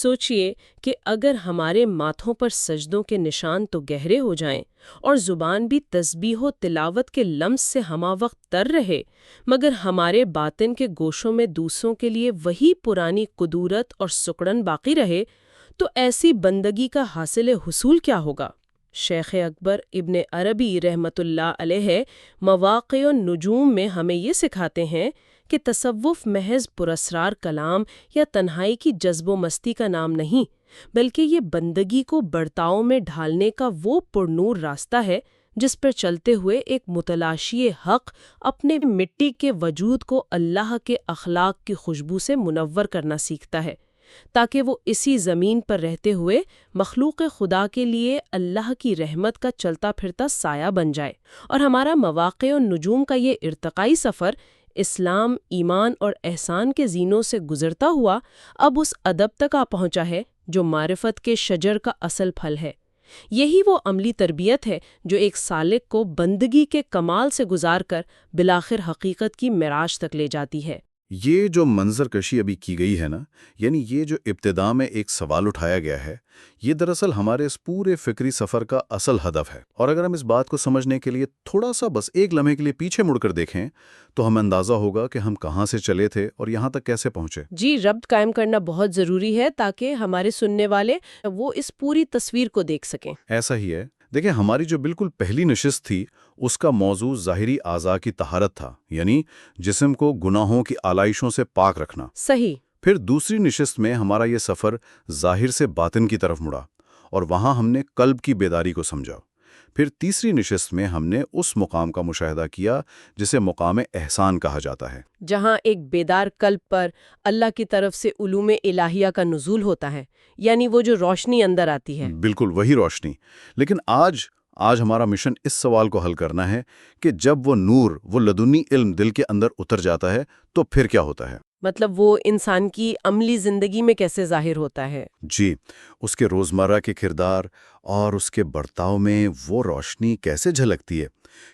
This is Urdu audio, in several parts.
سوچئے کہ اگر ہمارے ماتھوں پر سجدوں کے نشان تو گہرے ہو جائیں اور زبان بھی تسبیح و تلاوت کے لمس سے ہمہ وقت تر رہے، مگر ہمارے باطن کے گوشوں میں دوسروں کے لیے وہی پرانی قدورت اور سکڑن باقی رہے، تو ایسی بندگی کا حاصل حصول کیا ہوگا؟ شیخ اکبر ابن عربی رحمۃ اللہ علیہ مواقع النجوم میں ہمیں یہ سکھاتے ہیں کہ تصوف محض پراسرار کلام یا تنہائی کی جذب و مستی کا نام نہیں، بلکہ یہ بندگی کو برتاؤ میں ڈھالنے کا وہ پرنور راستہ ہے جس پر چلتے ہوئے ایک متلاشی حق اپنے مٹی کے وجود کو اللہ کے اخلاق کی خوشبو سے منور کرنا سیکھتا ہے، تاکہ وہ اسی زمین پر رہتے ہوئے مخلوق خدا کے لیے اللہ کی رحمت کا چلتا پھرتا سایہ بن جائے۔ اور ہمارا مواقع النجوم کا یہ ارتقائی سفر اسلام، ایمان اور احسان کے زینوں سے گزرتا ہوا اب اس ادب تک آ پہنچا ہے جو معرفت کے شجر کا اصل پھل ہے۔ یہی وہ عملی تربیت ہے جو ایک سالک کو بندگی کے کمال سے گزار کر بالآخر حقیقت کی معراج تک لے جاتی ہے۔ یہ جو منظر کشی ابھی کی گئی ہے نا، یعنی یہ جو ابتدا میں ایک سوال اٹھایا گیا ہے، یہ دراصل ہمارے اس پورے فکری سفر کا اصل ہدف ہے۔ اور اگر ہم اس بات کو سمجھنے کے لیے تھوڑا سا بس ایک لمحے کے لیے پیچھے مڑ کر دیکھیں تو ہمیں اندازہ ہوگا کہ ہم کہاں سے چلے تھے اور یہاں تک کیسے پہنچے۔ جی، ربط قائم کرنا بہت ضروری ہے تاکہ ہمارے سننے والے وہ اس پوری تصویر کو دیکھ سکیں۔ ایسا ہی ہے۔ دیکھیں، ہماری جو بالکل پہلی نشست تھی اس کا موضوع ظاہری اعضاء کی طہارت تھا، یعنی جسم کو گناہوں کی آلائشوں سے پاک رکھنا۔ صحیح۔ پھر دوسری نشست میں ہمارا یہ سفر ظاہر سے باطن کی طرف مڑا اور وہاں ہم نے قلب کی بیداری کو سمجھا۔ پھر تیسری نشست میں ہم نے اس مقام کا مشاہدہ کیا جسے مقام احسان کہا جاتا ہے، جہاں ایک بیدار قلب پر اللہ کی طرف سے علوم الہیہ کا نزول ہوتا ہے، یعنی وہ جو روشنی اندر آتی ہے۔ بالکل وہی روشنی۔ لیکن آج ہمارا مشن اس سوال کو حل کرنا ہے کہ جب وہ نور، وہ لدنی علم دل کے اندر اتر جاتا ہے تو پھر کیا ہوتا ہے؟ مطلب وہ انسان کی عملی زندگی میں کیسے ظاہر ہوتا ہے؟ جی، اس کے روزمرہ کے کردار اور اس کے برتاؤ میں وہ روشنی کیسے جھلکتی ہے؟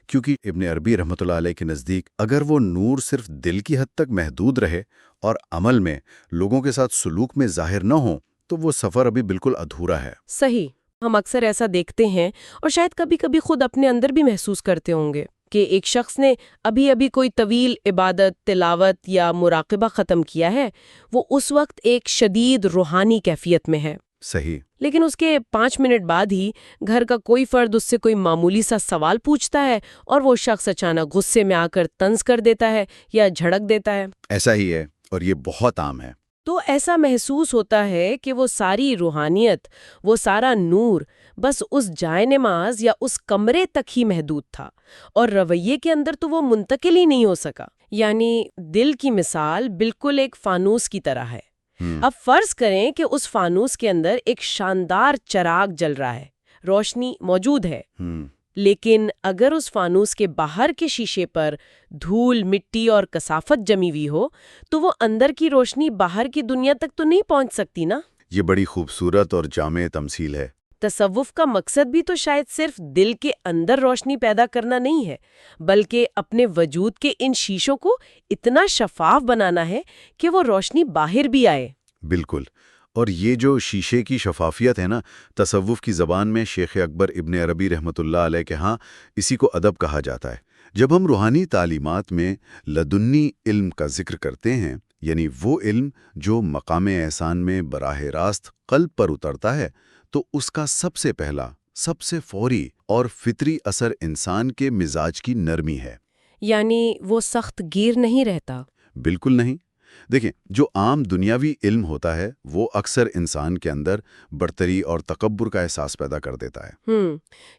کیونکہ ابن عربی رحمۃ اللہ علیہ کے نزدیک اگر وہ نور صرف دل کی حد تک محدود رہے اور عمل میں، لوگوں کے ساتھ سلوک میں ظاہر نہ ہو تو وہ سفر ابھی بالکل ادھورا ہے۔ صحیح۔ ہم اکثر ایسا دیکھتے ہیں اور شاید کبھی کبھی خود اپنے اندر بھی محسوس کرتے ہوں گے کہ ایک شخص نے ابھی کوئی طویل عبادت، تلاوت یا مراقبہ ختم کیا ہے، وہ اس وقت ایک شدید روحانی کیفیت میں ہے۔ صحیح۔ لیکن اس کے 5 منٹ بعد ہی گھر کا کوئی فرد اس سے کوئی معمولی سا سوال پوچھتا ہے اور وہ شخص اچانک غصے میں آ کر طنز کر دیتا ہے یا جھڑک دیتا ہے۔ ایسا ہی ہے، اور یہ بہت عام ہے۔ تو ایسا محسوس ہوتا ہے کہ وہ ساری روحانیت، وہ سارا نور بس اس جائے نماز یا اس کمرے تک ہی محدود تھا، اور رویے کے اندر تو وہ منتقل ہی نہیں ہو سکا۔ یعنی دل کی مثال بالکل ایک فانوس کی طرح ہے۔ اب فرض کریں کہ اس فانوس کے اندر ایک شاندار چراغ جل رہا ہے، روشنی موجود ہے، لیکن اگر اس فانوس کے باہر کے شیشے پر دھول، مٹی اور کثافت جمی ہوئی ہو تو وہ اندر کی روشنی باہر کی دنیا تک تو نہیں پہنچ سکتی نا۔ یہ بڑی خوبصورت اور جامع تمثیل ہے۔ تصوف کا مقصد بھی تو شاید صرف دل کے اندر روشنی پیدا کرنا نہیں ہے، بلکہ اپنے وجود کے ان شیشوں کو اتنا شفاف بنانا ہے کہ وہ روشنی باہر بھی آئے۔ بالکل۔ اور یہ جو شیشے کی شفافیت ہے نا، تصوف کی زبان میں شیخ اکبر ابن عربی رحمۃ اللہ علیہ کے ہاں اسی کو ادب کہا جاتا ہے۔ جب ہم روحانی تعلیمات میں لدنی علم کا ذکر کرتے ہیں، یعنی وہ علم جو مقام احسان میں براہ راست قلب پر اترتا ہے، تو اس کا سب سے پہلا، سب سے فوری اور فطری اثر انسان کے مزاج کی نرمی ہے۔ یعنی وہ سخت گیر نہیں رہتا؟ بالکل نہیں۔ دیکھیں، جو عام دنیاوی علم ہوتا ہے وہ اکثر انسان کے اندر برتری اور تکبر کا احساس پیدا کر دیتا ہے۔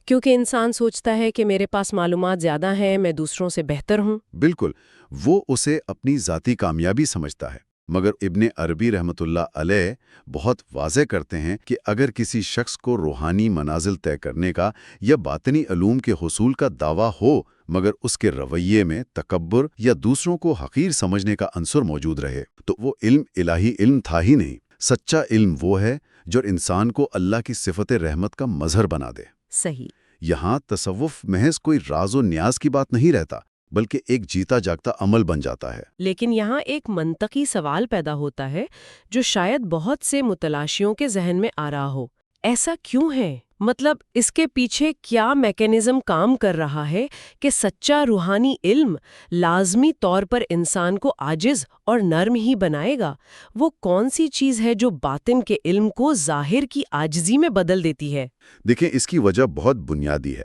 کیونکہ انسان سوچتا ہے کہ میرے پاس معلومات زیادہ ہیں، میں دوسروں سے بہتر ہوں۔ بالکل، وہ اسے اپنی ذاتی کامیابی سمجھتا ہے۔ مگر ابن عربی رحمۃ اللہ علیہ بہت واضح کرتے ہیں کہ اگر کسی شخص کو روحانی منازل طے کرنے کا یا باطنی علوم کے حصول کا دعویٰ ہو، مگر اس کے رویے میں تکبر یا دوسروں کو حقیر سمجھنے کا عنصر موجود رہے، تو وہ علم الہی علم تھا ہی نہیں۔ سچا علم وہ ہے جو انسان کو اللہ کی صفت رحمت کا مظہر بنا دے۔ صحیح۔ یہاں تصوف محض کوئی راز و نیاز کی بات نہیں رہتا، بلکہ ایک جیتا جاگتا عمل بن جاتا ہے۔ لیکن یہاں ایک منطقی سوال پیدا ہوتا ہے جو شاید بہت سے متلاشیوں کے ذہن میں آ رہا ہو۔ ایسا کیوں ہے؟ مطلب اس کے پیچھے کیا میکینزم کام کر رہا ہے کہ سچا روحانی علم لازمی طور پر انسان کو عاجز اور نرم ہی بنائے گا؟ وہ کون سی چیز ہے جو باطن کے علم کو ظاہر کی عاجزی میں بدل دیتی ہے؟ دیکھیں، اس کی وجہ بہت بنیادی ہے۔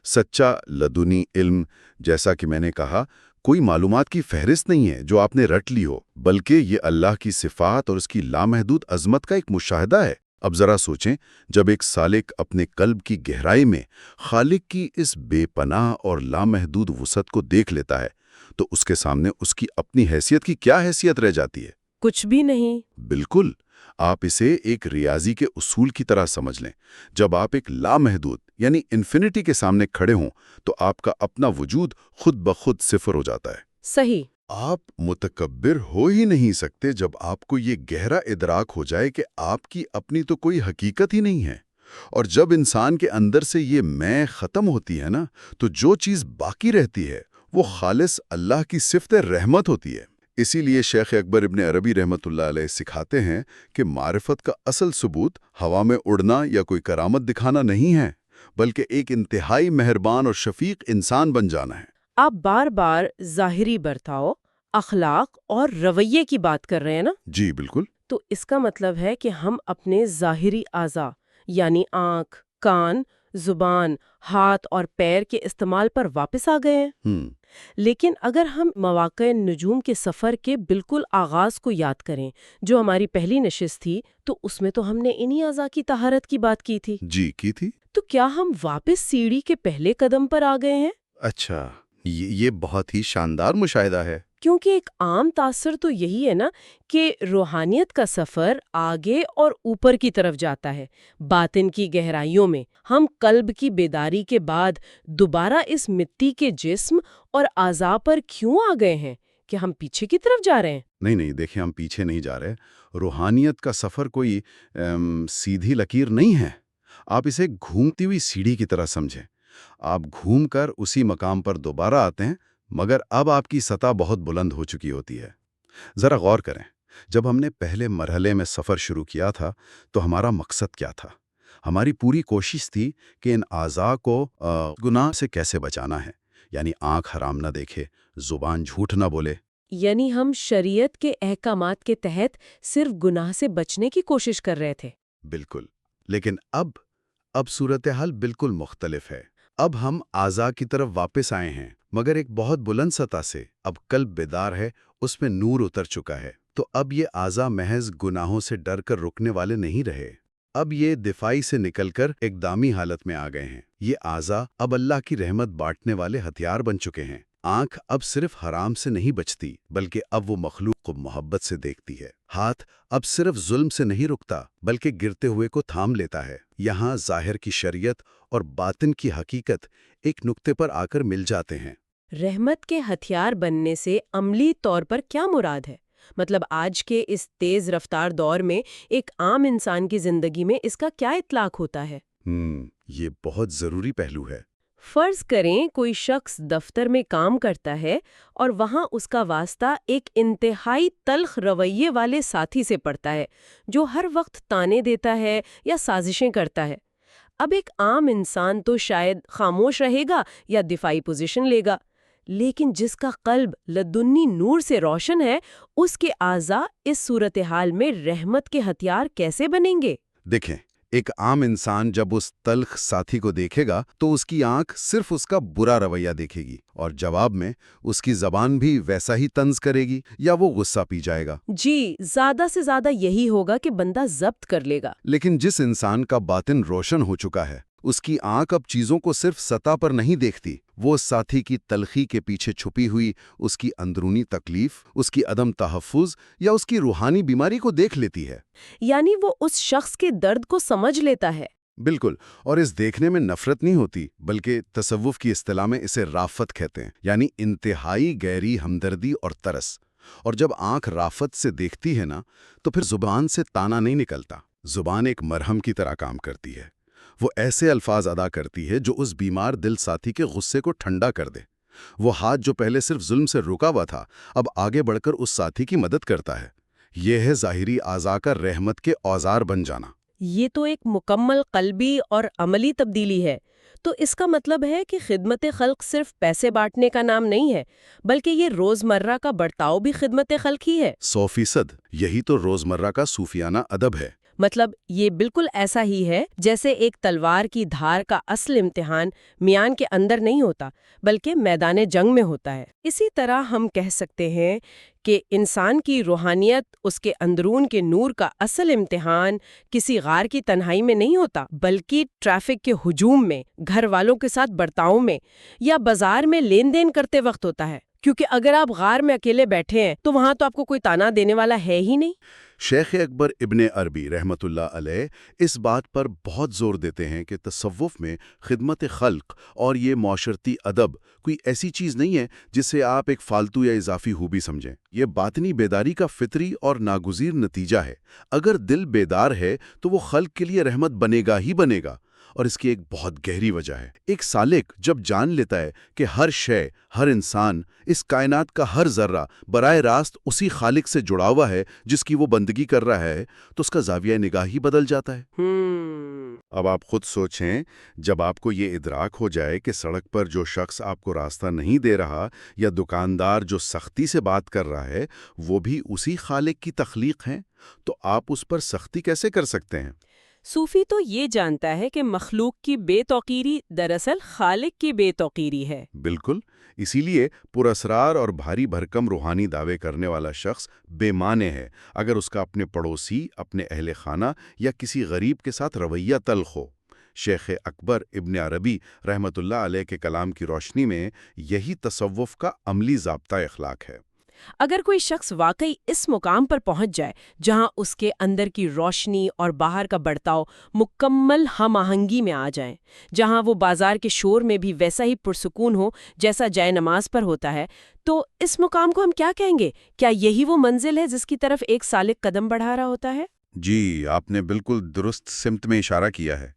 سچا لدنی علم، جیسا کہ میں نے کہا، کوئی معلومات کی فہرست نہیں ہے جو آپ نے رٹ لی ہو، بلکہ یہ اللہ کی صفات اور اس کی لامحدود عظمت کا ایک مشاہدہ ہے۔ اب ذرا سوچیں، جب ایک سالک اپنے قلب کی گہرائی میں خالق کی اس بے پناہ اور لامحدود وسعت کو دیکھ لیتا ہے تو اس کے سامنے اس کی اپنی حیثیت کی کیا حیثیت رہ جاتی ہے؟ کچھ بھی نہیں۔ بالکل، آپ اسے ایک ریاضی کے اصول کی طرح سمجھ لیں۔ جب آپ ایک لامحدود یعنی انفینٹی کے سامنے کھڑے ہوں تو آپ کا اپنا وجود خود بخود صفر ہو جاتا ہے۔ صحیح۔ آپ متکبر ہو ہی نہیں سکتے جب آپ کو یہ گہرا ادراک ہو جائے کہ آپ کی اپنی تو کوئی حقیقت ہی نہیں ہے۔ اور جب انسان کے اندر سے یہ میں ختم ہوتی ہے نا، تو جو چیز باقی رہتی ہے وہ خالص اللہ کی صفت رحمت ہوتی ہے۔ اسی لیے شیخ اکبر ابن عربی رحمۃ اللہ علیہ سکھاتے ہیں کہ معرفت کا اصل ثبوت ہوا میں اڑنا یا کوئی کرامت دکھانا نہیں ہے، بلکہ ایک انتہائی مہربان اور شفیق انسان بن جانا ہے۔ آپ بار بار ظاہری برتاؤ، اخلاق اور رویے کی بات کر رہے ہیں نا؟ جی بالکل۔ تو اس کا مطلب ہے کہ ہم اپنے ظاہری اعضاء یعنی آنکھ، کان، زبان، ہاتھ اور پیر کے استعمال پر واپس آ گئے ہیں۔ لیکن اگر ہم مواقع نجوم کے سفر کے بالکل آغاز کو یاد کریں جو ہماری پہلی نشست تھی، تو اس میں تو ہم نے انہی اعضاء کی طہارت کی بات کی تھی۔ جی کی تھی۔ تو کیا ہم واپس سیڑھی کے پہلے قدم پر آ گئے ہیں؟ اچھا، یہ بہت ہی شاندار مشاہدہ ہے۔ کیونکہ ایک عام تاثر تو یہی ہے نا کہ روحانیت کا سفر آگے اور اوپر کی طرف جاتا ہے، باطن کی گہرائیوں میں۔ ہم قلب کی بیداری کے بعد دوبارہ اس مٹی کے جسم اور اعضاء پر کیوں آ گئے ہیں کہ ہم پیچھے کی طرف جا رہے ہیں؟ نہیں، دیکھیں، ہم پیچھے نہیں جا رہے۔ روحانیت کا سفر کوئی سیدھی لکیر نہیں ہے۔ آپ اسے گھومتی ہوئی سیڑھی کی طرح سمجھیں۔ آپ گھوم کر اسی مقام پر دوبارہ آتے ہیں، مگر اب آپ کی سطح بہت بلند ہو چکی ہوتی ہے۔ ذرا غور کریں، جب ہم نے پہلے مرحلے میں سفر شروع کیا تھا تو ہمارا مقصد کیا تھا؟ ہماری پوری کوشش تھی کہ ان اعضاء کو گناہ سے کیسے بچانا ہے، یعنی آنکھ حرام نہ دیکھے، زبان جھوٹ نہ بولے۔ یعنی ہم شریعت کے احکامات کے تحت صرف گناہ سے بچنے کی کوشش کر رہے تھے۔ بالکل، لیکن اب صورتحال بالکل مختلف ہے۔ اب ہم اعضاء کی طرف واپس آئے ہیں، مگر ایک بہت بلند سطح سے۔ اب قلب بیدار ہے، اس میں نور اتر چکا ہے۔ تو اب یہ اعضاء محض گناہوں سے ڈر کر رکنے والے نہیں رہے، اب یہ دفاعی سے نکل کر اقدامی حالت میں آ گئے ہیں۔ یہ اعضاء اب اللہ کی رحمت بانٹنے والے ہتھیار بن چکے ہیں۔ آنکھ اب صرف حرام سے نہیں بچتی، بلکہ اب وہ مخلوق کو محبت سے دیکھتی ہے۔ ہاتھ اب صرف ظلم سے نہیں رکتا، بلکہ گرتے ہوئے کو تھام لیتا ہے۔ یہاں ظاہر کی شریعت اور باطن کی حقیقت ایک نقطے پر آ کر مل جاتے ہیں۔ رحمت کے ہتھیار بننے سے عملی طور پر کیا مراد ہے؟ مطلب آج کے اس تیز رفتار دور میں ایک عام انسان کی زندگی میں اس کا کیا اطلاق ہوتا ہے؟ یہ بہت ضروری پہلو ہے۔ فرض کریں کوئی شخص دفتر میں کام کرتا ہے اور وہاں اس کا واسطہ ایک انتہائی تلخ رویے والے ساتھی سے پڑتا ہے جو ہر وقت تانے دیتا ہے یا سازشیں کرتا ہے۔ اب ایک عام انسان تو شاید خاموش رہے گا یا دفاعی پوزیشن لے گا، لیکن جس کا قلب لدنی نور سے روشن ہے، اس کے اعضاء اس صورتحال میں رحمت کے ہتھیار کیسے بنیں گے؟ دیکھیں، ایک عام انسان جب اس تلخ ساتھی کو دیکھے گا تو اس کی آنکھ صرف اس کا برا رویہ دیکھے گی، اور جواب میں اس کی زبان بھی ویسا ہی طنز کرے گی یا وہ غصہ پی جائے گا۔ جی، زیادہ سے زیادہ یہی ہوگا کہ بندہ ضبط کر لے گا۔ لیکن جس انسان کا باطن روشن ہو چکا ہے، اس کی آنکھ اب چیزوں کو صرف سطح پر نہیں دیکھتی، وہ ساتھی کی تلخی کے پیچھے چھپی ہوئی اس کی اندرونی تکلیف، اس کی عدم تحفظ یا اس کی روحانی بیماری کو دیکھ لیتی ہے۔ یعنی وہ اس شخص کے درد کو سمجھ لیتا ہے۔ بالکل، اور اس دیکھنے میں نفرت نہیں ہوتی، بلکہ تصوف کی اصطلاح میں اسے رافت کہتے ہیں، یعنی انتہائی گہری ہمدردی اور ترس۔ اور جب آنکھ رافت سے دیکھتی ہے نا، تو پھر زبان سے تانا نہیں نکلتا۔ زبان ایک مرہم کی طرح کام کرتی ہے۔ وہ ایسے الفاظ ادا کرتی ہے جو اس بیمار دل ساتھی کے غصے کو ٹھنڈا کر دے۔ وہ ہاتھ جو پہلے صرف ظلم سے رکا ہوا تھا اب آگے بڑھ کر اس ساتھی کی مدد کرتا ہے۔ یہ ہے ظاہری اعضاء کا رحمت کے اوزار بن جانا۔ یہ تو ایک مکمل قلبی اور عملی تبدیلی ہے۔ تو اس کا مطلب ہے کہ خدمت خلق صرف پیسے بانٹنے کا نام نہیں ہے، بلکہ یہ روزمرہ کا برتاؤ بھی خدمت خلق ہی ہے۔ 100%۔ یہی تو روزمرہ کا صوفیانہ ادب ہے۔ مطلب یہ بالکل ایسا ہی ہے جیسے ایک تلوار کی دھار کا اصل امتحان میان کے اندر نہیں ہوتا بلکہ میدان جنگ میں ہوتا ہے۔ اسی طرح ہم کہہ سکتے ہیں کہ انسان کی روحانیت، اس کے اندرون کے نور کا اصل امتحان کسی غار کی تنہائی میں نہیں ہوتا بلکہ ٹریفک کے ہجوم میں، گھر والوں کے ساتھ برتاؤ میں، یا بازار میں لین دین کرتے وقت ہوتا ہے۔ کیونکہ اگر آپ غار میں اکیلے بیٹھے ہیں تو وہاں تو آپ کو کوئی تانا دینے والا ہے ہی نہیں۔ شیخ اکبر ابن عربی رحمۃ اللہ علیہ اس بات پر بہت زور دیتے ہیں کہ تصوف میں خدمت خلق اور یہ معاشرتی ادب کوئی ایسی چیز نہیں ہے جسے آپ ایک فالتو یا اضافی خوبی سمجھیں۔ یہ باطنی بیداری کا فطری اور ناگزیر نتیجہ ہے۔ اگر دل بیدار ہے تو وہ خلق کے لیے رحمت بنے گا ہی بنے گا، اور اس کی ایک بہت گہری وجہ ہے۔ ایک سالک جب جان لیتا ہے کہ ہر شے، ہر انسان، اس کائنات کا ہر ذرہ براہ راست اسی خالق سے جڑا ہوا ہے جس کی وہ بندگی کر رہا ہے، تو اس کا زاویہ نگاہ ہی بدل جاتا ہے۔ اب آپ خود سوچیں، جب آپ کو یہ ادراک ہو جائے کہ سڑک پر جو شخص آپ کو راستہ نہیں دے رہا یا دکاندار جو سختی سے بات کر رہا ہے وہ بھی اسی خالق کی تخلیق ہیں، تو آپ اس پر سختی کیسے کر سکتے ہیں؟ صوفی تو یہ جانتا ہے کہ مخلوق کی بے توقیری دراصل خالق کی بے توقیری ہے۔ بالکل، اسی لیے پراسرار اور بھاری بھرکم روحانی دعوے کرنے والا شخص بے معنی ہے اگر اس کا اپنے پڑوسی، اپنے اہل خانہ یا کسی غریب کے ساتھ رویہ تلخ ہو۔ شیخ اکبر ابن عربی رحمۃ اللہ علیہ کے کلام کی روشنی میں یہی تصوف کا عملی ضابطہ اخلاق ہے۔ اگر کوئی شخص واقعی اس مقام پر پہنچ جائے جہاں اس کے اندر کی روشنی اور باہر کا برتاؤ مکمل ہم آہنگی میں آ جائیں، جہاں وہ بازار کے شور میں بھی ویسا ہی پرسکون ہو جیسا جائے نماز پر ہوتا ہے، تو اس مقام کو ہم کیا کہیں گے؟ کیا یہی وہ منزل ہے جس کی طرف ایک سالک قدم بڑھا رہا ہوتا ہے؟ جی، آپ نے بالکل درست سمت میں اشارہ کیا ہے۔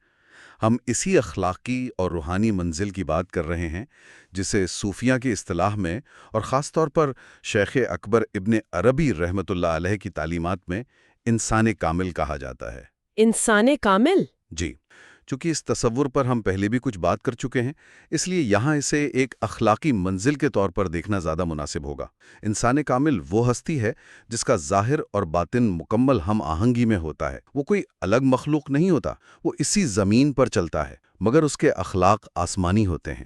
ہم اسی اخلاقی اور روحانی منزل کی بات کر رہے ہیں جسے صوفیہ کی اصطلاح میں اور خاص طور پر شیخ اکبر ابن عربی رحمۃ اللہ علیہ کی تعلیمات میں انسان کامل کہا جاتا ہے۔ انسان کامل؟ جی، چونکہ اس تصور پر ہم پہلے بھی کچھ بات کر چکے ہیں، اس لیے یہاں اسے ایک اخلاقی منزل کے طور پر دیکھنا زیادہ مناسب ہوگا۔ انسان کامل وہ ہستی ہے جس کا ظاہر اور باطن مکمل ہم آہنگی میں ہوتا ہے۔ وہ کوئی الگ مخلوق نہیں ہوتا، وہ اسی زمین پر چلتا ہے، مگر اس کے اخلاق آسمانی ہوتے ہیں۔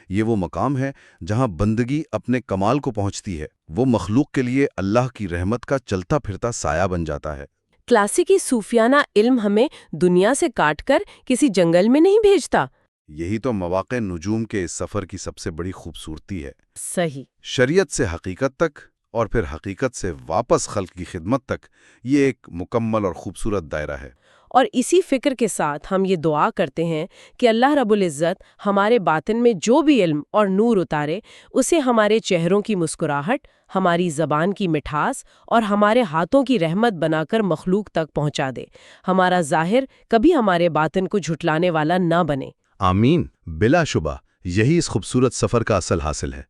یہ وہ مقام ہے جہاں بندگی اپنے کمال کو پہنچتی ہے، وہ مخلوق کے لیے اللہ کی رحمت کا چلتا پھرتا سایہ بن جاتا ہے۔ کلاسیکی صوفیانہ علم ہمیں دنیا سے کاٹ کر کسی جنگل میں نہیں بھیجتا۔ یہی تو مواقع نجوم کے اس سفر کی سب سے بڑی خوبصورتی ہے۔ صحیح۔ شریعت سے حقیقت تک اور پھر حقیقت سے واپس خلق کی خدمت تک یہ ایک مکمل اور خوبصورت دائرہ ہے۔ اور اسی فکر کے ساتھ ہم یہ دعا کرتے ہیں کہ اللہ رب العزت ہمارے باطن میں جو بھی علم اور نور اتارے، اسے ہمارے چہروں کی مسکراہٹ، ہماری زبان کی مٹھاس اور ہمارے ہاتھوں کی رحمت بنا کر مخلوق تک پہنچا دے۔ ہمارا ظاہر کبھی ہمارے باطن کو جھٹلانے والا نہ بنے۔ آمین۔ بلا شبہ یہی اس خوبصورت سفر کا اصل حاصل ہے۔